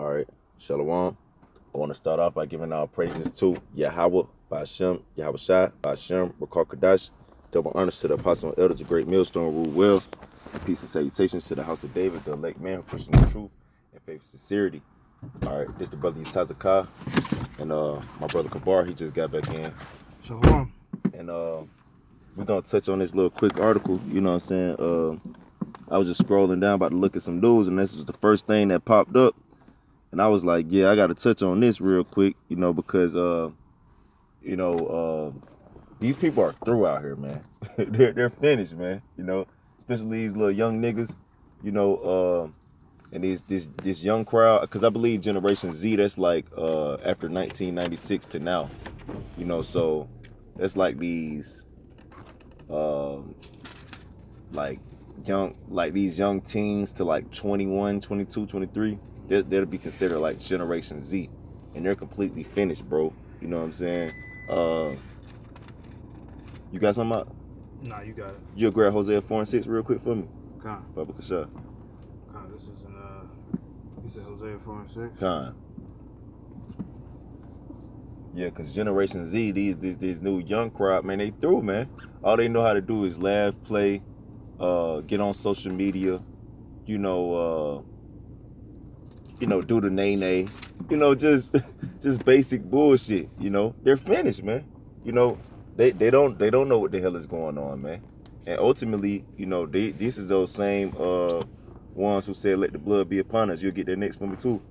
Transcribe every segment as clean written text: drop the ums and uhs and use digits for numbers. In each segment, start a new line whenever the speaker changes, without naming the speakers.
All right, Shalom. I want to start off by giving our praises to Yahweh, Ba'ashem, Yahweh Shai, Ba'ashem, Rakar Kadash. Double honors to the apostle and elders, a great millstone, rule well. Peace and salutations to the house of David, the elect man who pushing the truth and faith and sincerity. All right, this the brother Yatazakah, and my brother Kabar, he just got back in.
Shalom.
And we're going to touch on this little quick article, you know what I'm saying? I was just scrolling down about to look at some news, and this was the first thing that popped up. And I was like, yeah, I got to touch on this real quick, you know, because, these people are through out here, man. they're finished, man, you know, especially these little young niggas, you know, and this young crowd, because I believe Generation Z, that's like after 1996 to now, you know, so that's like these, these young teens to like 21, 22, 23. They'll be considered like Generation Z, and they're completely finished, bro. You know what I'm saying? You got something up?
Nah, you got it.
You'll grab Hosea 4 and 6 real quick for me.
Khan.
Baba Kasha.
Khan, this is in, you said Hosea 4 and 6?
Khan. Yeah, because Generation Z, these new young crowd, man, they through, man. All they know how to do is laugh, play, get on social media, you know, do the nay-nay, you know, just basic bullshit, you know. They're finished, man. You know, they don't know what the hell is going on, man. And ultimately, you know, this is those same ones who said, let the blood be upon us. You'll get that next for me too.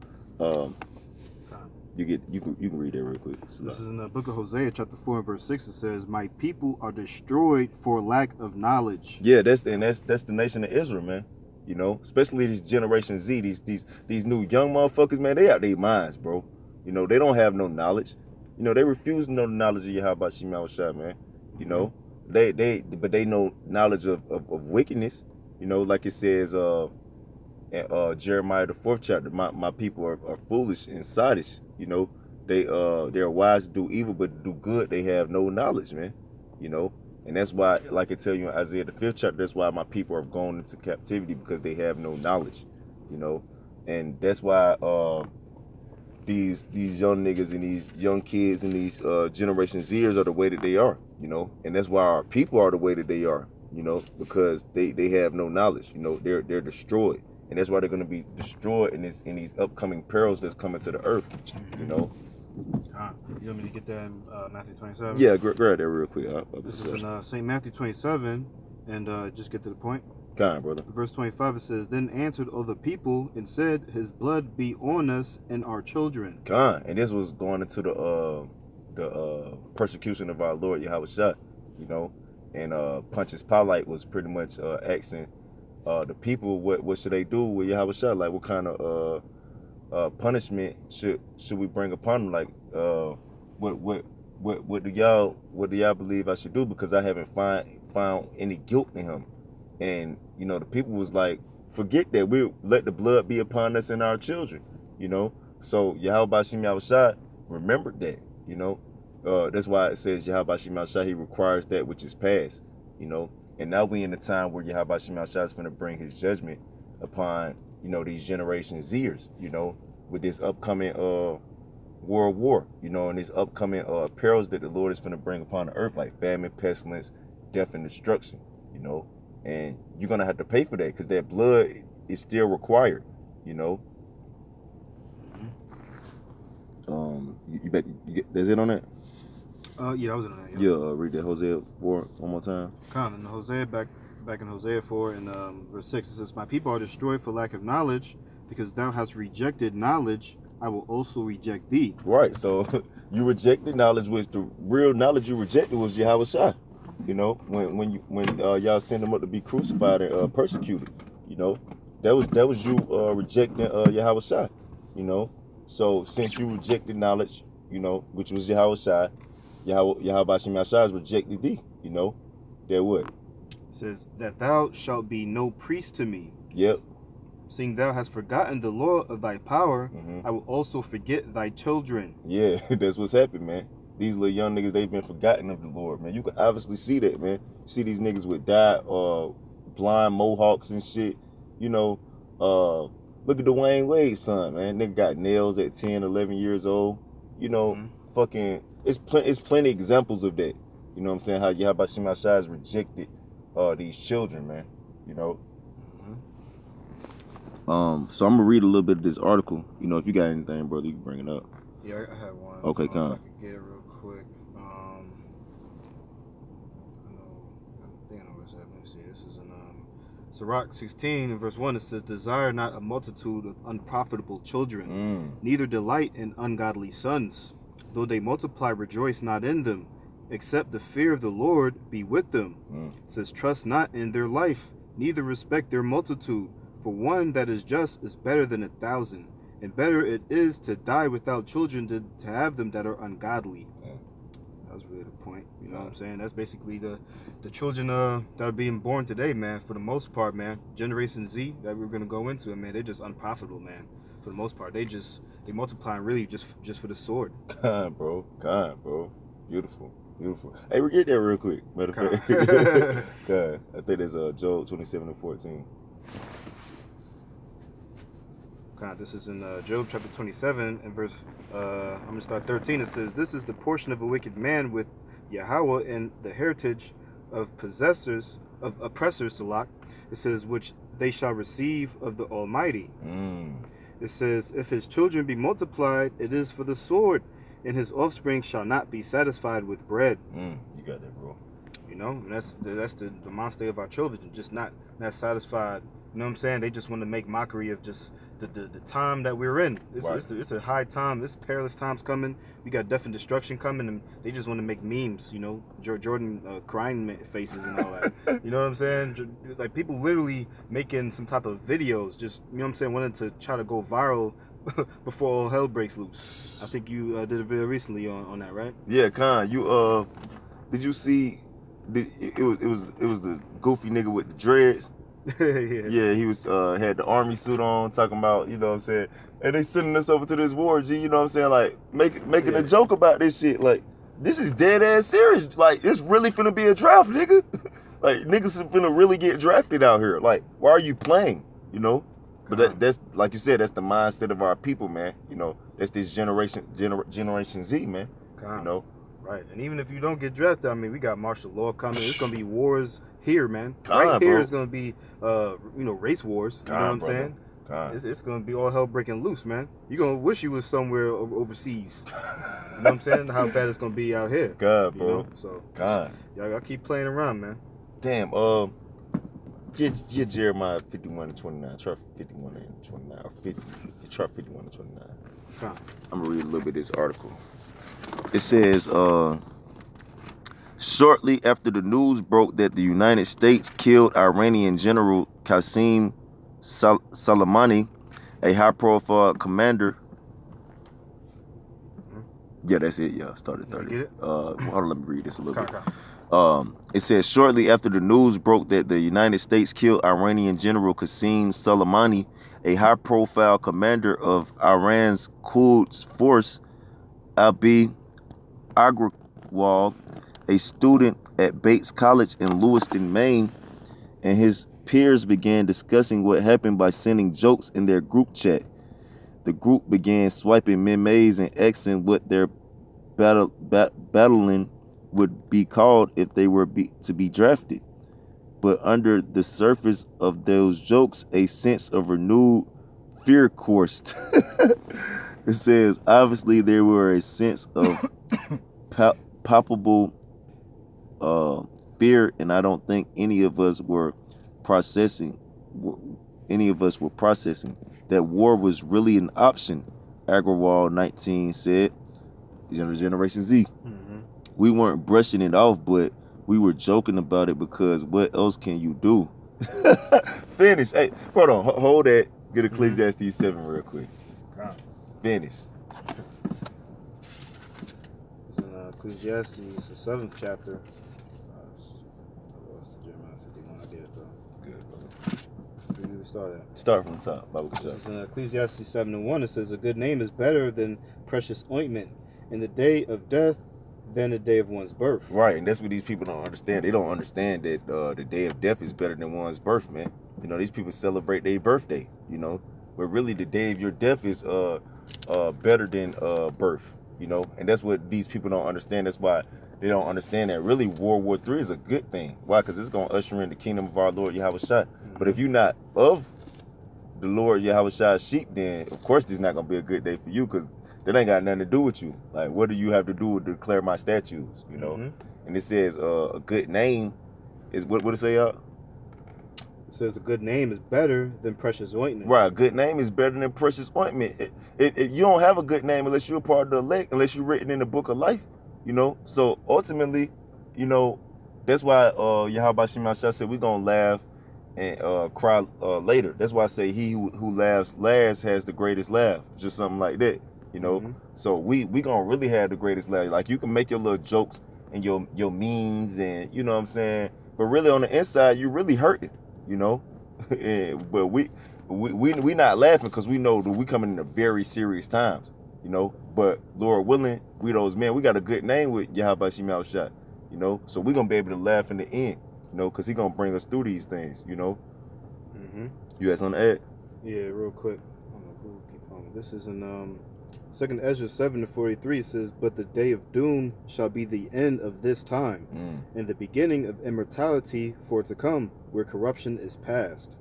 You can read that real quick.
This is in the book of Hosea, chapter 4 and verse 6. It says, my people are destroyed for lack of knowledge.
Yeah, that's the nation of Israel, man. You know, especially these Generation Z, these new young motherfuckers, man, they out their minds, bro. You know, they don't have no knowledge. You know, they refuse to know the knowledge of Yahweh Shema Shai, man. You know, but they know knowledge of wickedness. You know, like it says in Jeremiah the 4th chapter, my people are foolish and sottish. You know, they're wise to do evil, but to do good they have no knowledge, man. You know. And that's why, like I tell you in Isaiah the 5th chapter, that's why my people are going into captivity, because they have no knowledge, you know. And that's why these young niggas and these young kids and these Generation Zers are the way that they are, you know. And that's why our people are the way that they are, you know, because they have no knowledge, you know. They're destroyed, and that's why they're going to be destroyed in these upcoming perils that's coming to the earth, you know.
You want me to get that in Matthew 27?
Yeah, grab that real quick.
This is in St. Matthew 27, and just get to the point.
Kind, brother.
Verse 25, it says, then answered all the people and said, his blood be on us and our children.
Kind, and this was going into the persecution of our Lord Yahweh Shai, you know, and Pontius Pilate was pretty much asking the people what should they do with Yahweh Shai, like what kind of punishment should we bring upon them? Like, what do y'all believe I should do? Because I haven't found any guilt in him. And you know, the people was like, forget that. We'll let the blood be upon us and our children. You know, so Yahweh Shem Yahweh Shai remembered that. You know, that's why it says Yahweh Shem Yahweh Shai, he requires that which is past. You know, and now we in the time where Yahweh Shem Yahweh Shai is going to bring his judgment upon, you know, these Generation Zers, you know, with this upcoming world war, you know, and these upcoming perils that the Lord is going to bring upon the earth, like famine, pestilence, death, and destruction, you know. And you're going to have to pay for that, because that blood is still required, you know. That's it on that?
Yeah, I was in that.
Yeah, read that Hosea 4 one more time.
Come in Hosea, back in Hosea 4 and verse 6, it says, my people are destroyed for lack of knowledge, because thou hast rejected knowledge, I will also reject thee. Right,
so you rejected knowledge, which the real knowledge you rejected was Yahweh Shai. You know, when y'all send them up to be crucified and persecuted, you know, that was you rejecting Yahweh Shai, you know. So since you rejected knowledge, you know, which was Yahweh Shai, Yahweh Shem Shai has rejected thee, you know. That what?
It says, that thou shalt be no priest to me.
Yep.
Seeing thou hast forgotten the law of thy power, I will also forget thy children.
Yeah, that's what's happened, man. These little young niggas, they've been forgotten of the Lord, man. You can obviously see that, man. You see these niggas with dyed blind mohawks and shit, you know. Look at Dwayne Wade's son, man. Nigga got nails at 10, 11 years old. You know, fucking, it's plenty examples of that. You know what I'm saying? How Yahbashim Ashai has rejected these children, man. You know. So I'm gonna read a little bit of this article. You know, if you got anything, brother, you can bring it up.
Yeah, I have one.
Okay,
If I
come.
could get it real quick. I think I know where it's at. Let me see. This is in Sirach 16 and verse 1. It says, "Desire not a multitude of unprofitable children, neither delight in ungodly sons. Though they multiply, rejoice not in them, except the fear of the Lord be with them." It says, "Trust not in their life, neither respect their multitude. For one that is just is better than 1,000, and better it is to die without children than to have them that are ungodly." That was really the point. You know what I'm saying? That's basically the children that are being born today, man. For the most part, man. Generation Z that we're gonna go into, man. They're just unprofitable, man. For the most part, they multiplying really just for the sword.
God, bro. Beautiful. Hey, we get there real quick. Matter of fact, God, I think there's Job 27:14.
This is in Job chapter 27 and verse, I'm going to start 13. It says, "This is the portion of a wicked man with Yahweh and the heritage of oppressors, Salak." It says, "which they shall receive of the Almighty." It says, "If his children be multiplied, it is for the sword, and his offspring shall not be satisfied with bread."
You got that, bro.
You know, and that's the mind state of our children, just not satisfied. You know what I'm saying? They just want to make mockery of just the time that we're in. It's a high time. This perilous time's coming. We got death and destruction coming, and they just want to make memes. You know, Jordan crying faces and all that. You know what I'm saying? Like people literally making some type of videos, just you know what I'm saying, wanting to try to go viral before all hell breaks loose. I think you did a video recently on that, right?
Yeah, Khan. You did you see? It was the goofy nigga with the dreads. Yeah, he was had the army suit on, talking about, you know what I'm saying, and they sending us over to this war, G, you know what I'm saying, like making a joke about this shit. Like, this is dead ass serious. Like, it's really finna be a draft, nigga. Like, niggas finna really get drafted out here. Like, why are you playing? You know? But that's like you said, that's the mindset of our people, man. You know, that's this generation Z, man. You know?
Right, and even if you don't get drafted, I mean, we got martial law coming. It's gonna be wars here, man. Here is gonna be, race wars. You know what I'm saying? It's gonna be all hell breaking loose, man. You gonna wish you was somewhere overseas. You know what I'm saying? How bad it's gonna be out here.
God, bro.
You know? So, y'all keep playing around, man.
Damn. Get Jeremiah 51:29. Try 51:29 or 50. Try 51:29. I'm gonna read a little bit of this article. It says, shortly after the news broke that the United States killed Iranian General Qasem Soleimani, a high-profile commander. Yeah, that's it. Yeah, started 30. Hold on, let me read this a little bit. It says, shortly after the news broke that the United States killed Iranian General Qasem Soleimani, a high-profile commander of Iran's Quds Force, Abi Agrawal, a student at Bates College in Lewiston, Maine, and his peers began discussing what happened by sending jokes in their group chat. The group began swiping memes and Xing what their battling would be called if they were to be drafted. But under the surface of those jokes, a sense of renewed fear coursed. It says, obviously there were a sense of palpable fear, and I don't think any of us were processing that war was really an option, Agrawal 19 said. Generation Z. We weren't brushing it off, but we were joking about it because what else can you do? Finish. Hey, hold on. Hold that. Get Ecclesiastes 7 real quick. Finish.
It's in Ecclesiastes, the 7th chapter. Jeremiah 51. I did it though. Good, brother. Where do we start at?
Start from the top.
This is in Ecclesiastes 7:1. It says, "A good name is better than precious ointment in the day of death than the day of one's birth."
Right, and that's what these people don't understand. They don't understand that the day of death is better than one's birth, man. You know, these people celebrate their birthday, you know. but really the day of your death is better than birth, you know. And that's what these people don't understand. That's why they don't understand that really World War III is a good thing. Why? Because it's gonna usher in the kingdom of our Lord Yahweh Shai. But if you're not of the Lord Yahweh Shai's sheep, then of course this is not gonna be a good day for you, because that ain't got nothing to do with you. Like, what do you have to do to declare my statutes, you know? And it says a good name is what it say, y'all?
It says a good name is better than precious ointment.
Right, a good name is better than precious ointment. You don't have a good name unless you're a part of the elect, unless you're written in the book of life, you know? So ultimately, you know, that's why Yahweh Shai said we're gonna laugh and cry later. That's why I say he who laughs last has the greatest laugh. Just something like that, you know? So we gonna really have the greatest laugh. Like, you can make your little jokes and your memes and, you know what I'm saying? But really on the inside, you really hurting, you know? But we not laughing because we know that we coming into very serious times, you know? But Lord willing, we those men, we got a good name with Yahweh Shai, you know? So we gonna be able to laugh in the end, you know, because he gonna bring us through these things, you know? You had something to add?
Yeah, real quick. We'll keep on. This is in 2nd Ezra 7:43 says, but the day of doom shall be the end of this time, and the beginning of immortality for to come, where corruption is past.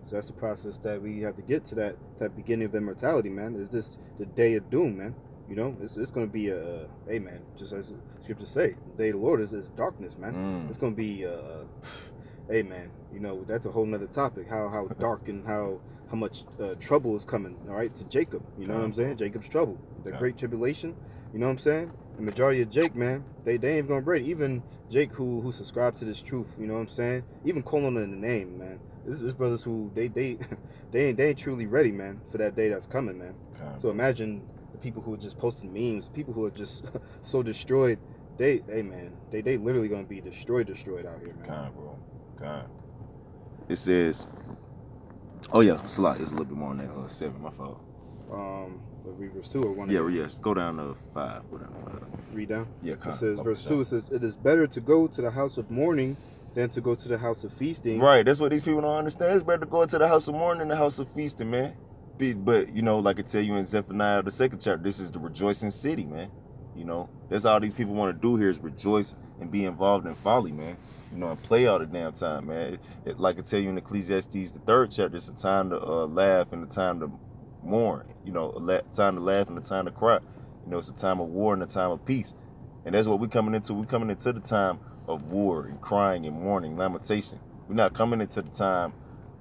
So that's the process that we have to get to that beginning of immortality, man. Is this the day of doom, man? You know, it's going to be hey, man, just as scriptures say, the day of the Lord is darkness, man. It's going to be hey, man, you know, that's a whole nother topic. How dark and how much trouble is coming, all right, to Jacob. You know what I'm saying? Jacob's trouble, the great tribulation. You know what I'm saying? The majority of Jake, man, they ain't even gonna break. Even Jake, who subscribed to this truth. You know what I'm saying? Even calling on the name, man. This brothers who they ain't truly ready, man, for that day that's coming, man. So imagine the people who are just posting memes, people who are just so destroyed. Hey, man, they literally gonna be destroyed out here, man.
God. It says, oh yeah, Salah is a little bit more on that 7, my fault.
Read verse 2 or 1?
Yeah, go down to 5. Go down to 5.
Read down?
Yeah,
it says, verse 2, it says, it is better to go to the house of mourning than to go to the house of feasting.
Right, that's what these people don't understand. It's better to go into the house of mourning than the house of feasting, man. But, you know, like I tell you in Zephaniah, the 2nd chapter, this is the rejoicing city, man. You know, that's all these people want to do here is rejoice and be involved in folly, man. You know, and play all the damn time, man. Like I tell you in Ecclesiastes, the 3rd chapter, it's a time to laugh and a time to mourn. You know, time to laugh and a time to cry. You know, it's a time of war and a time of peace. And that's what we're coming into. We're coming into the time of war and crying and mourning, lamentation. We're not coming into the time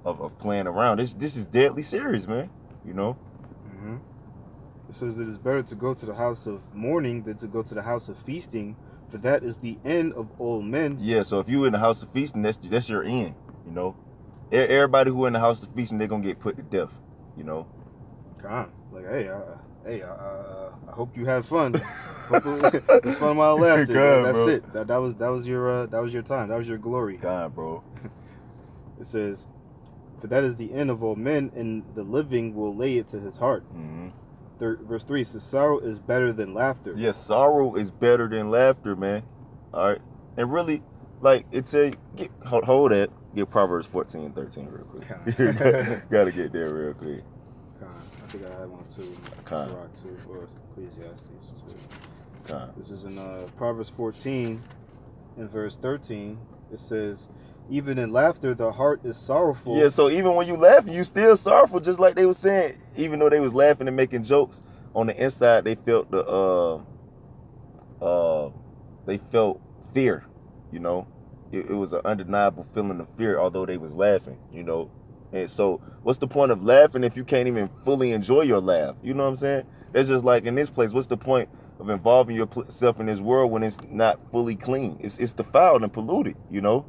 of playing around. This is deadly serious, man. You know?
It says it is better to go to the house of mourning than to go to the house of feasting, for that is the end of all men. Yeah,
so if you in the house of feasting, that's your end, you know? Everybody who in the house of feasting, they're going to get put to death, you know?
God, like, I hope you had fun. It was fun while it lasted.
God,
that's
bro.
it. That was your time. That was your glory.
God, bro.
It says, for that is the end of all men, and the living will lay it to his heart. Verse 3 says, sorrow is better than laughter.
Yes, sorrow is better than laughter, man. All right. And really, like, it's hold that. Get Proverbs 14:13 real quick. Gotta get there real quick.
I think I had one too. Sirach 2 or Ecclesiastes 2. This is in Proverbs 14 and verse 13. It says, even in laughter, the heart is sorrowful.
Yeah, so even when you laughing, you still sorrowful, just like they were saying. Even though they was laughing and making jokes, on the inside they felt they felt fear. You know, it was an undeniable feeling of fear, although they was laughing. You know, and so what's the point of laughing if you can't even fully enjoy your laugh? You know what I'm saying? It's just like in this place. What's the point of involving yourself in this world when it's not fully clean? It's defiled and polluted. You know.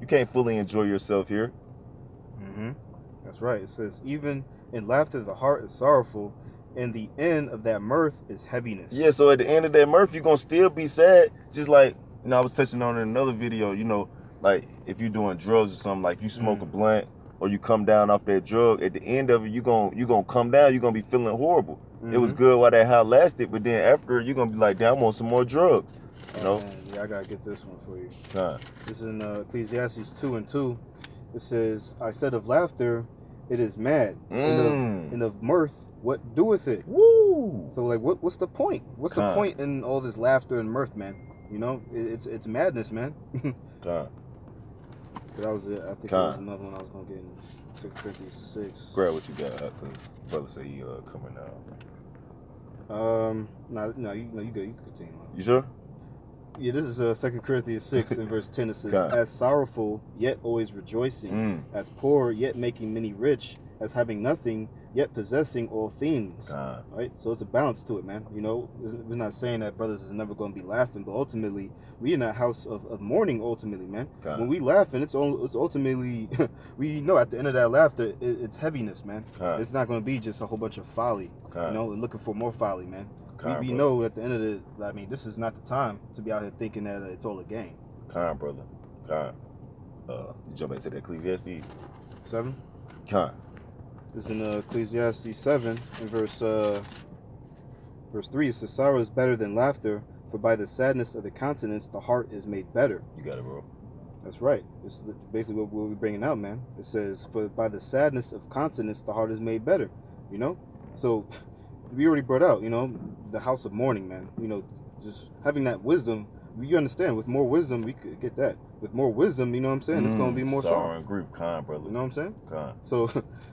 You can't fully enjoy yourself here.
That's right. It says, even in laughter, the heart is sorrowful, and the end of that mirth is heaviness.
Yeah, so at the end of that mirth, you're going to still be sad. Just like, you know, I was touching on in another video, you know, like if you're doing drugs or something, like you smoke a blunt or you come down off that drug, at the end of it, you're gonna come down, you're going to be feeling horrible. It was good while that high lasted, but then after, you're going to be like, damn, I want some more drugs. You know?
Man, yeah, I gotta get this one for you.
God.
This is in Ecclesiastes 2:2. It says, I said of laughter, it is mad. And of mirth, what doeth it?
Woo!
So like, what's the point? What's the point in all this laughter and mirth, man? You know, it's madness, man.
God.
But that was it. I think there was another one I was gonna get in 656.
Grab what you got, cause brother say he coming out.
No, you good. You can continue on.
You sure?
Yeah, this is 2 Corinthians 6 and verse 10. It says, as sorrowful, yet always rejoicing, as poor, yet making many rich, as having nothing, yet possessing all things. Right? So it's a balance to it, man. You know, we're not saying that brothers is never going to be laughing, but ultimately, we in that house of mourning, ultimately, man. When we laughing, it's ultimately, we know at the end of that laughter, it's heaviness, man. It's not going to be just a whole bunch of folly, you know, looking for more folly, man. We know at the end of the, I mean, this is not the time to be out here thinking that it's all a game.
Brother. You jump into the Ecclesiastes
7. This is in Ecclesiastes 7 in verse 3. It says, sorrow is better than laughter, for by the sadness of the countenance the heart is made better.
You got it, bro.
That's right. This is basically what we're bringing out, man. It says, for by the sadness of countenance the heart is made better. You know, so we already brought out, you know, the house of mourning, man. You know, just having that wisdom. You understand, with more wisdom, we could get that. With more wisdom, you know what I'm saying? It's going to be more sorrow
and grief, brother.
You know what I'm saying? So,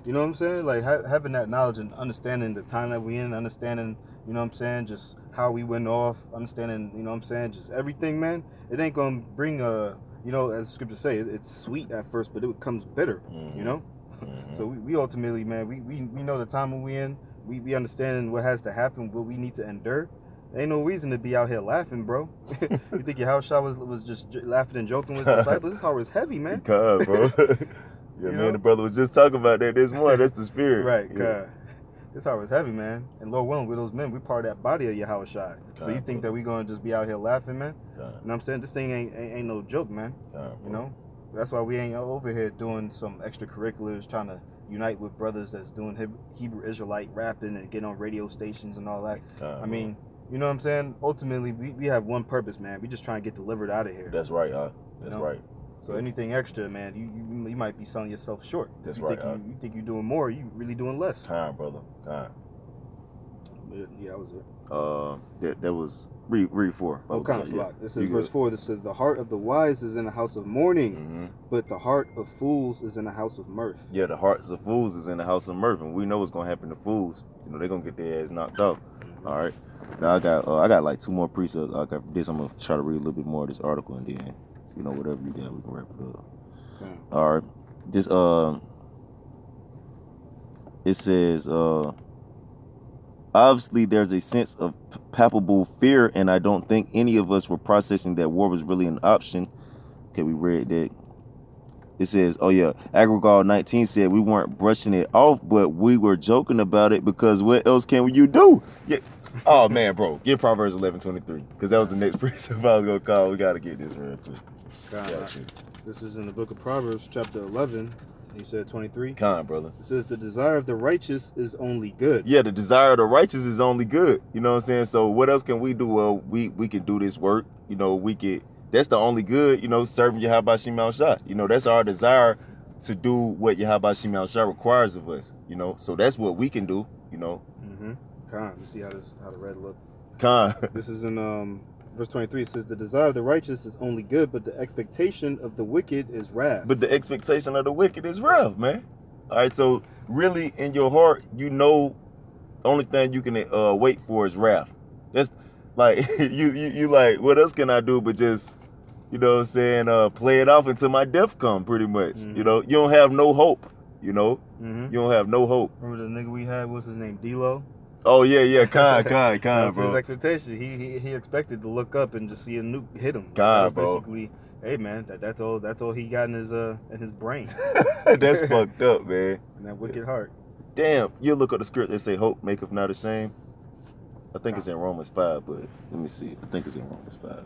you know what I'm saying? Like, having that knowledge and understanding the time that we in, understanding, you know what I'm saying, just how we went off, understanding, you know what I'm saying, just everything, man. It ain't going to bring a, you know, as the scriptures say, it's sweet at first, but it becomes bitter, you know? So we ultimately, man, we know the time when we in. We understand what has to happen, what we need to endure. Ain't no reason to be out here laughing, bro. You think your house shot was just laughing and joking with the disciples? This heart was heavy, man.
Bro. Yeah, man, the brother was just talking about that this morning. That's the spirit.
Right, this heart was heavy, man. And Lord willing, with those men, we part of that body of your house shot. So you think that we gonna just be out here laughing, man? You know what I'm saying? This thing ain't no joke, man. You know? That's why we ain't over here doing some extracurriculars, trying to unite with brothers that's doing Hebrew Israelite rapping and getting on radio stations and all that. I mean, you know what I'm saying? Ultimately, we have one purpose, man. We just trying to get delivered out of here.
That's right, That's right.
So anything extra, man, you might be selling yourself short.
That's
right. You think you're doing more, you really doing less.
Brother.
Yeah, that was it.
That was read 4.
This is verse 4 that says, the heart of the wise is in a house of mourning, but the heart of fools is in a house of mirth.
Yeah, the hearts of fools is in the house of mirth, and we know what's gonna happen to fools. You know, they're gonna get their ass knocked out. All right. Now I got like 2 more precepts. I got this. I'm gonna try to read a little bit more of this article, and then, you know, whatever you got, we can wrap it up. All right. This it says obviously there's a sense of palpable fear, and I don't think any of us were processing that war was really an option. Okay, we read that. It says, oh yeah, Agrigal 19 said we weren't brushing it off, but we were joking about it because what else can you do? Yeah. Oh man, bro, get Proverbs 11:23, because that was the next precept I was gonna call. We gotta get this real quick.
This is in the book of Proverbs, chapter 11. You said 23.
Brother.
It says the desire of the righteous is only good.
Yeah, the desire of the righteous is only good. You know what I'm saying? So what else can we do? Well, we can do this work. You know, that's the only good. You know, serving Yahweh Shema Shah. You know, that's our desire to do what Yahweh Shema Shah requires of us. You know, so that's what we can do. You know.
Let's see how the red look. This is in verse 23. It says the desire of the righteous is only good, but the expectation of the wicked is wrath.
But the expectation of the wicked is wrath, man. All right, so really in your heart, you know, the only thing you can wait for is wrath. That's like you like, what else can I do but just, you know what I'm saying, play it off until my death come, pretty much. You know, you don't have no hope. You know, you don't have no hope.
Remember the nigga we had? What's his name? D-Lo.
Oh yeah, That's
bro. His expectation. He expected to look up and just see a nuke hit him.
Bro.
Basically, hey man, that's all he got in his brain.
That's fucked up, man.
And that wicked heart.
Damn, you look at the script. They say hope maketh not ashamed. I think it's in Romans 5, but let me see. I think it's in Romans 5.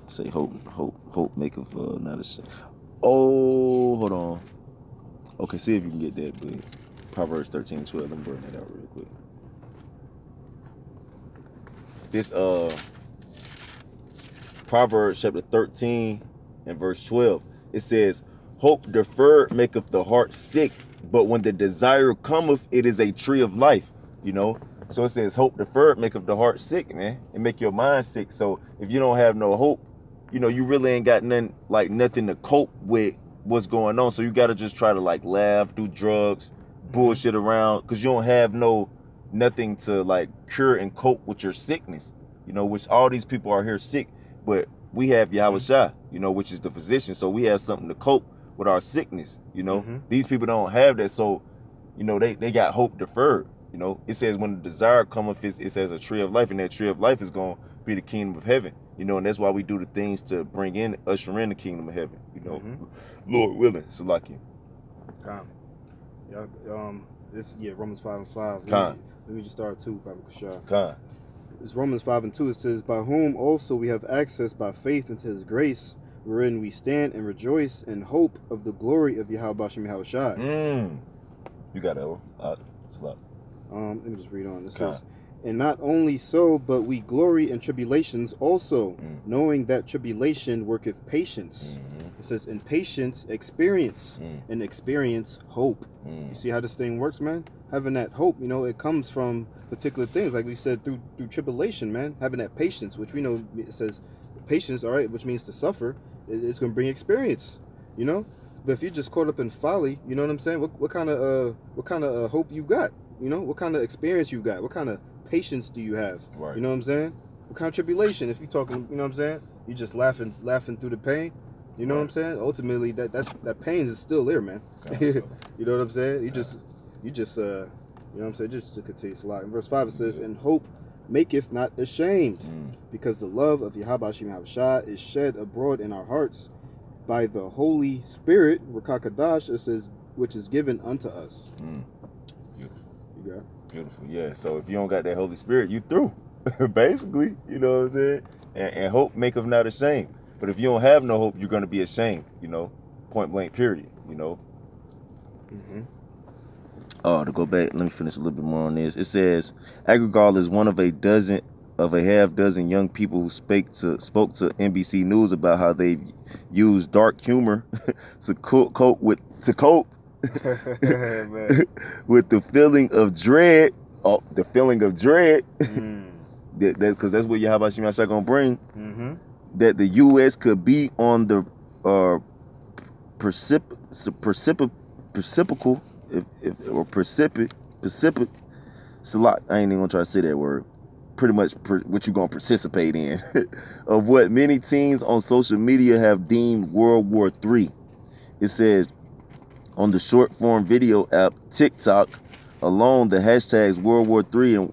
Say hope maketh not ashamed. Oh, hold on. Okay, see if you can get that, but Proverbs 13:12. Let me burn that out real quick. This Proverbs chapter 13 and verse 12. It says, hope deferred maketh the heart sick, But when the desire cometh, it is a tree of life, you know. So it says, hope deferred maketh the heart sick, man. It make your mind sick. So if you don't have no hope, you know, you really ain't got nothing to cope with what's going on. So you got to just try to like laugh, do drugs, bullshit around, because you don't have nothing to like cure and cope with your sickness, you know, which all these people are here sick, but we have Yahweh, you know, which is the physician. So we have something to cope with our sickness, you know. These people don't have that. So, you know, they got hope deferred. You know, it says when the desire cometh, it says a tree of life, and that tree of life is going to be the kingdom of heaven. You know, and that's why we do the things to bring in, usher in the kingdom of heaven. You know, Lord willing, Salaki.
Romans 5:5. Let me just start too, Baba Kashar. It's Romans 5:2. It says, by whom also we have access by faith into his grace, wherein we stand and rejoice in hope of the glory of Yahweh Bashem Yahushai.
You got it, Salaki.
Let me just read on. This says, and not only so, but we glory in tribulations also, knowing that tribulation worketh patience. It says, in patience, experience, and experience, hope. You see how this thing works, man? Having that hope, you know, it comes from particular things, like we said, through tribulation, man. Having that patience, which we know, it says patience, all right, which means to suffer, it's going to bring experience, you know? But if you're just caught up in folly, you know what I'm saying? What kind of hope you got? You know, what kind of experience you got? What kind of patience do you have? Right. You know what I'm saying? What kind of tribulation? If you're talking, you know what I'm saying? You just laughing through the pain. You know what I'm saying? Ultimately, that pain is still there, man. You know what I'm saying? You just you know what I'm saying? Just to continue a lot. In verse 5 it says, and hope maketh not ashamed, because the love of Yahweh Hashem Yahushua is shed abroad in our hearts by the Holy Spirit, Rakakadash, it says, which is given unto us.
Beautiful.
You got it?
Beautiful, yeah. So if you don't got that Holy Spirit, you through. Basically, you know what I'm saying? And hope maketh not ashamed. But if you don't have no hope, you're going to be ashamed, you know? Point blank, period, you know? To go back, let me finish a little bit more on this. It says, Agrigal is one of a half dozen young people who spoke to NBC News about how they've used dark humor to cope with the feeling of dread. Oh, the feeling of dread. Because that's what Yahweh Shemashah gonna bring. That the U.S. could be on the I ain't even gonna try to say that word. Pretty much what you gonna participate in of what many teens on social media have deemed World War III. It says on the short form video app TikTok alone, the hashtags World War III and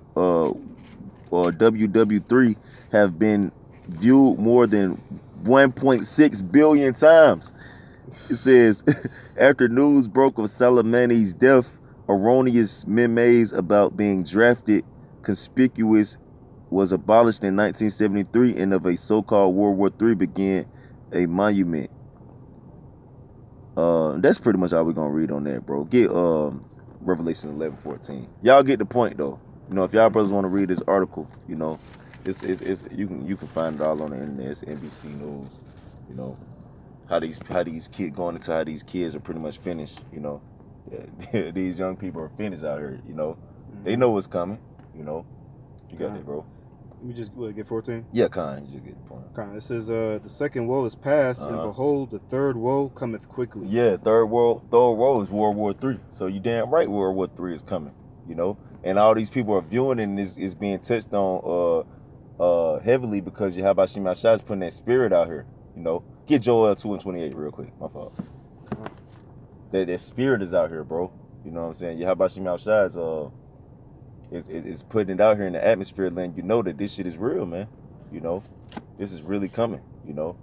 Ww3 have been viewed more than 1.6 billion times. It says, after news broke of Soleimani's death, erroneous memes about being drafted conspicuous was abolished in 1973, and of a so-called World War III began a monument. That's pretty much all we're gonna read on that, bro. Get Revelation 11:14. Y'all get the point, though. You know, if y'all brothers want to read this article, you know, it's you can find it all on the internet. It's NBC News. You know, how these kids going into how these kids are pretty much finished. You know, these young people are finished out here. You know, they know what's coming. You know, you got that, bro.
Let me just get 14.
Yeah, you just get the point.
It says, the second woe is past, and behold, the third woe cometh quickly.
Yeah, third woe is World War III. So you damn right World War III is coming. You know, and all these people are viewing it and is being touched on heavily because Yahweh Shemashah is putting that spirit out here. You know, get Joel 2:28 real quick. My fault. That spirit is out here, bro. You know what I'm saying? Yahweh Shemashah is putting it out here in the atmosphere, letting you know that this shit is real, man. You know, this is really coming. You know.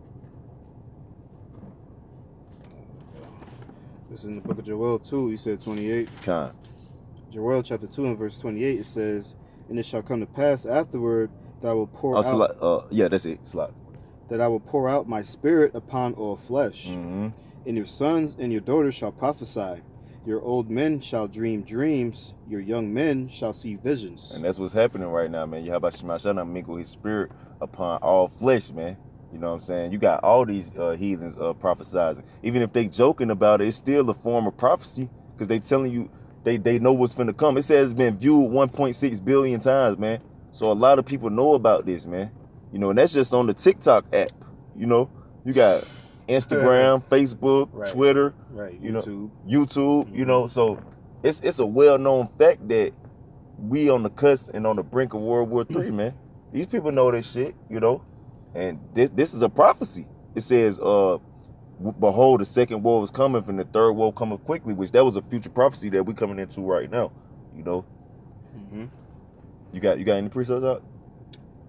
This is in the book of Joel 2. He said 28. Joel chapter 2 and verse 28. It says, and it shall come to pass afterward that I will pour out.
Yeah, that's it. Slot.
That I will pour out my spirit upon all flesh, and your sons and your daughters shall prophesy. Your old men shall dream dreams. Your young men shall see visions.
And that's what's happening right now, man. Yahweh Shemashah mingle his spirit upon all flesh, man. You know what I'm saying? You got all these heathens prophesizing. Even if they joking about it, it's still a form of prophecy because they telling you they know what's finna come. It says it's been viewed 1.6 billion times, man. So a lot of people know about this, man. You know, and that's just on the TikTok app. You know, you got Instagram, Facebook,
right.
Twitter,
right,
you know,
YouTube.
YouTube. You know, so it's a well-known fact that we on the cusp and on the brink of World War III, man. These people know this shit, you know, and this is a prophecy. It says, behold, the second war is coming, and the third war cometh quickly, which that was a future prophecy that we coming into right now, you know. You got any precepts out?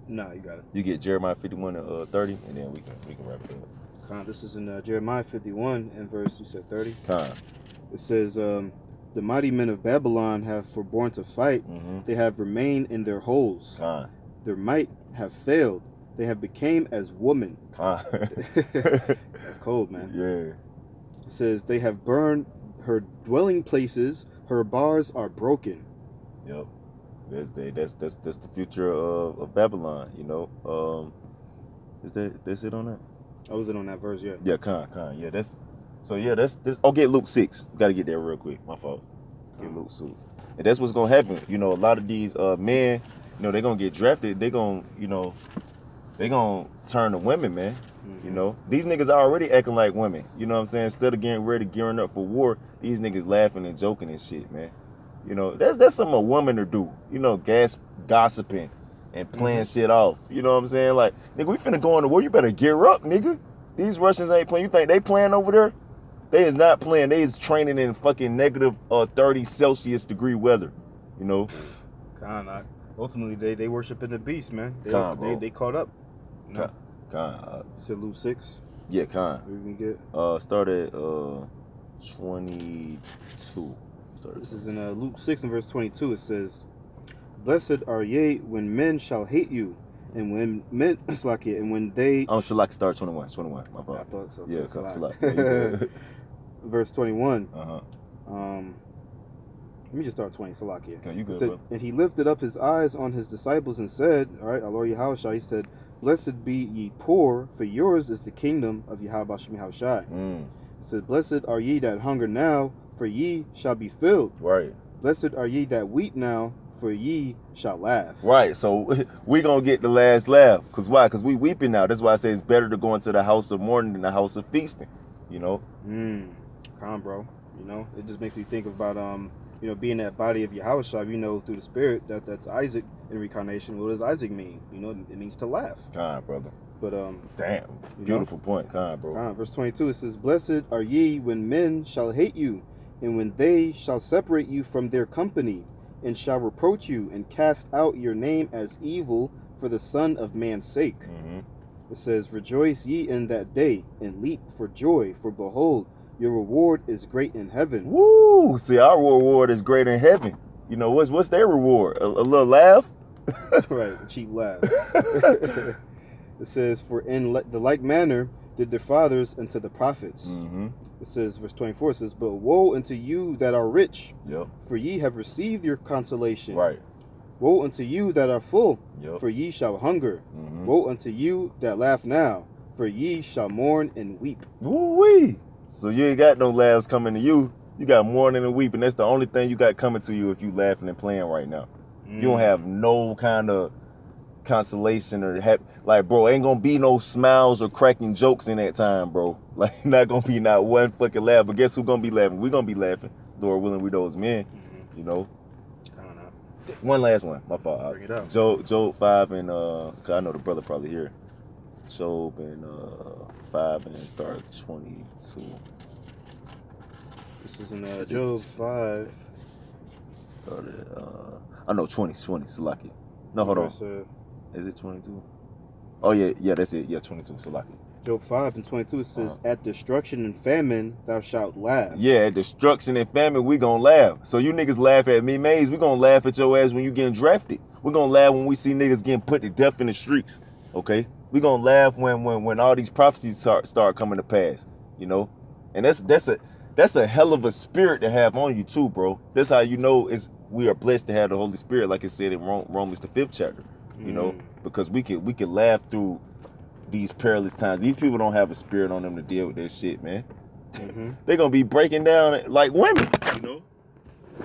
No, you got it.
You get Jeremiah 51 and 30, and then we can wrap it up.
Con, this is in Jeremiah 51 and verse, you said 30.
Con.
It says, the mighty men of Babylon have forborne to fight. They have remained in their holes.
Con.
Their might have failed. They have became as women.
Con.
That's cold, man.
Yeah.
It says, they have burned her dwelling places. Her bars are broken.
Yep. That's the future of Babylon, you know. That's it on that?
I wasn't on that verse yet.
Yeah, con. Yeah, that's this. Oh, get Luke 6. Gotta get there real quick. My fault. Get Luke 6. And that's what's gonna happen. You know, a lot of these men, you know, they're gonna get drafted. They're gonna, you know, they gonna turn to women, man. You know, these niggas are already acting like women. You know what I'm saying? Instead of getting ready, gearing up for war, these niggas laughing and joking and shit, man. You know, that's something a woman to do. You know, gossiping and playing shit off. You know what I'm saying? Like, nigga, we finna go on the war. You better gear up, nigga. These Russians ain't playing. You think they playing over there? They is not playing. They is training in fucking negative 30 Celsius degree weather. You know?
Con, ultimately, they worship in the beast, man. They caught up. You know?
Con.
Said Luke 6.
Yeah, con.
What did we get?
Start at 22.
This is in Luke 6 and verse 22. It says, blessed are ye when men shall hate you, and when men, and when they...
Oh, Salaki start 21, my fault.
I thought so.
Yeah,
Salaki. Verse 21.
Uh-huh.
Let me just start 20, Salakia.
Okay, you good,
said,
bro.
and he lifted up his eyes on his disciples and said, all right, our Lord Yahushua, he said, blessed be ye poor, for yours is the kingdom of Yahweh Shem Yahushua. It says, blessed are ye that hunger now, for ye shall be filled.
Right.
Blessed are ye that weep now, for ye shall laugh.
Right, so we gonna get the last laugh. Cause why? Cause we weeping now. That's why I say it's better to go into the house of mourning than the house of feasting. You know?
Calm, bro. You know, it just makes me think about you know, being that body of Yahushua, you know, through the spirit, that's Isaac in reincarnation. What does Isaac mean? You know, it means to laugh.
Con, brother.
But
damn, beautiful point, con, bro.
Verse 22, it says, blessed are ye when men shall hate you, and when they shall separate you from their company, and shall reproach you, and cast out your name as evil for the Son of Man's sake. It says, rejoice ye in that day, and leap for joy, for behold, your reward is great in heaven.
Woo! See, our reward is great in heaven. You know, what's their reward? A little laugh?
Right, a cheap laugh. It says, for in the like manner did their fathers unto the prophets. It says, verse 24, it says, but woe unto you that are rich, for ye have received your consolation.
Right.
Woe unto you that are full,
Yep.
for ye shall hunger. Woe unto you that laugh now, for ye shall mourn and weep.
Woo-wee! So you ain't got no laughs coming to you. You got mourning and weeping. That's the only thing you got coming to you if you laughing and playing right now. You don't have no kind of consolation or like, bro, ain't gonna be no smiles or cracking jokes in that time, bro. Like, not gonna be not one fucking laugh. But guess who gonna be laughing? We gonna be laughing. Lord willing, we those men. You know. One last one. My fault.
Bring it up.
Job 5 and 'cause I know the brother probably here. Job and 5 and start 22.
This is in Job 5.
Started I know 20, Salaki. No, hold on. Is it 22? Oh yeah, that's it. Yeah, 22, Salaki.
Job 5 and 22, it says, at destruction and famine thou shalt laugh.
Yeah, at destruction and famine, we gonna laugh. So you niggas laugh at me, maze. We gonna laugh at your ass when you getting drafted. We gonna laugh when we see niggas getting put to death in the streets. Okay? We gonna laugh when all these prophecies start coming to pass. You know? And that's a hell of a spirit to have on you too, bro. That's how you know we are blessed to have the Holy Spirit, like it said in Romans the 5th chapter. You know? Because we could laugh through these perilous times. These people don't have a spirit on them to deal with that shit, man. They're gonna be breaking down like women, you know.
I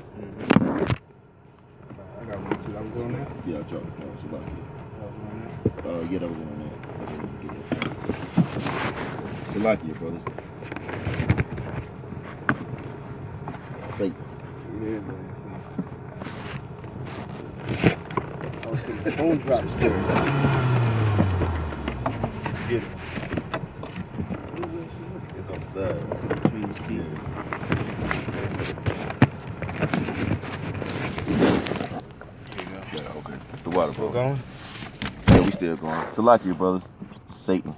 got one too. That was on that.
Yeah, I dropped it. So like,
That was on
yeah, that was on that. That's what we get it. Salakia, brothers. Satan.
Yeah, man. I was seeing the phone drops.
Get it. It's on the side.
Between his feet.
Yeah, okay. The water,
Still
bro.
going?
Yeah, we still going. Salakia, brothers. Satan.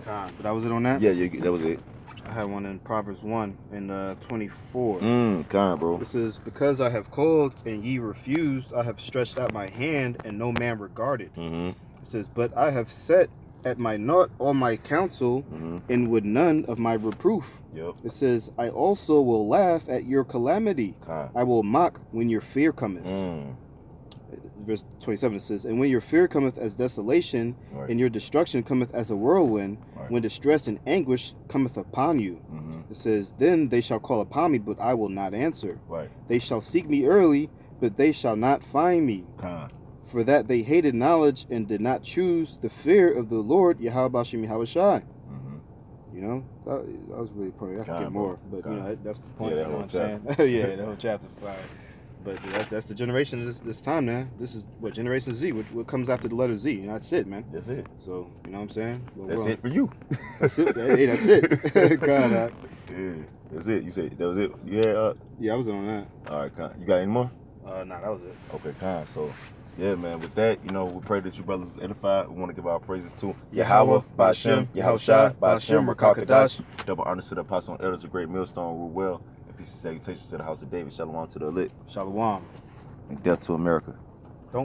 But that was it on that?
Yeah, that was it.
I had one in Proverbs 1 and 24.
Bro.
It says, because I have called and ye refused, I have stretched out my hand and no man regarded. It says, but I have set at my naught all my counsel and would none of my reproof. It says, I also will laugh at your calamity. I will mock when your fear cometh. Verse 27, it says, and when your fear cometh as desolation, and your destruction cometh as a whirlwind, when distress and anguish cometh upon you. It says, then they shall call upon me, but I will not answer. They shall seek me early, but they shall not find me. For that they hated knowledge and did not choose the fear of the Lord, Yahweh Bashim Yahweh Shai. You know, that was really important. I could get more, but you know, that's the point.
Yeah,
you know what I'm saying? Yeah, the whole chapter 5. But that's the generation of this time, man. This is what Generation Z, what comes after the letter Z. You know, that's it, man.
That's it.
So, you know what I'm saying?
That's it for you.
That's it. Hey, that's it. God,
yeah, that's it. You said that was it. Yeah.
Yeah, I was on that.
All right, Con. You got any more?
Nah, that was it.
Okay, Con. So, yeah, man. With that, you know, we pray that you brothers was edified. We want to give our praises to
Yahweh, Ba'Shem, Yahushai, Ba'Shem, Rakakadash.
Double honors to the apostle and elders of Great Millstone, rule well. And peace and salutations to the house of David. Shalom to the elect.
Shalom.
And death to America.